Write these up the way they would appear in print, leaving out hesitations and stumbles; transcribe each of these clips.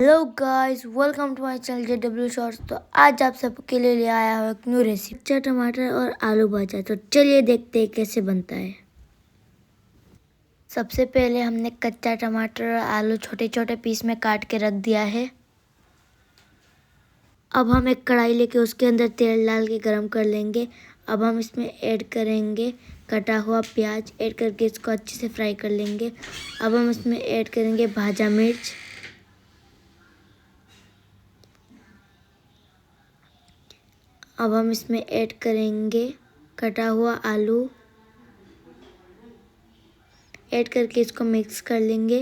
Hello guys, welcome to my channel JW shorts. तो आज आप सबके लिए ले आया हूँ एक न्यू रेसिपी, कच्चा टमाटर और आलू भाजा। तो चलिए देखते हैं कैसे बनता है। सबसे पहले हमने कच्चा टमाटर और आलू छोटे छोटे पीस में काट के रख दिया है। अब हम एक कढ़ाई लेके उसके अंदर तेल डाल के गरम कर लेंगे। अब हम इसमें ऐड करेंगे कटा हुआ प्याज, ऐड करके इसको अच्छे से फ्राई कर लेंगे। अब हम इसमें ऐड करेंगे भाजा मिर्च। अब हम इसमें ऐड करेंगे कटा हुआ आलू, ऐड करके इसको मिक्स कर लेंगे।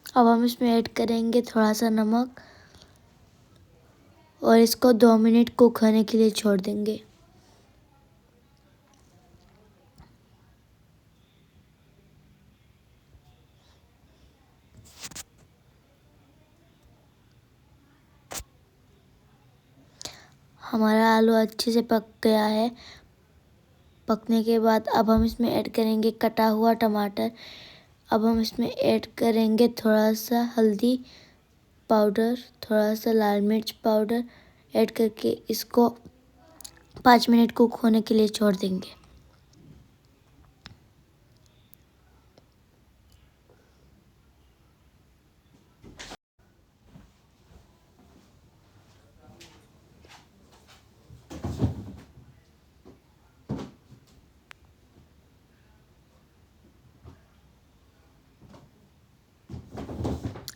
अब हम इसमें ऐड करेंगे थोड़ा सा नमक और इसको 2 मिनट कुक होने के लिए छोड़ देंगे। हमारा आलू अच्छे से पक गया है। पकने के बाद अब हम इसमें ऐड करेंगे कटा हुआ टमाटर। अब हम इसमें ऐड करेंगे थोड़ा सा हल्दी पाउडर, थोड़ा सा लाल मिर्च पाउडर, ऐड करके इसको 5 मिनट कुक होने के लिए छोड़ देंगे।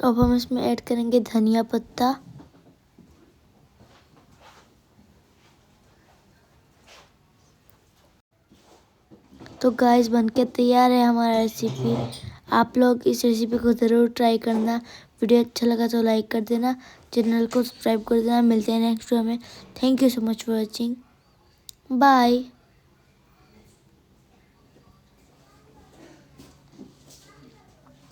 अब हम इसमें ऐड करेंगे धनिया पत्ता। तो गाइस बनके तैयार है हमारा रेसिपी। आप लोग इस रेसिपी को ज़रूर ट्राई करना। वीडियो अच्छा लगा तो लाइक कर देना, चैनल को सब्सक्राइब कर देना। मिलते हैं नेक्स्ट वीडियो में। Thank you so much for watching. Bye.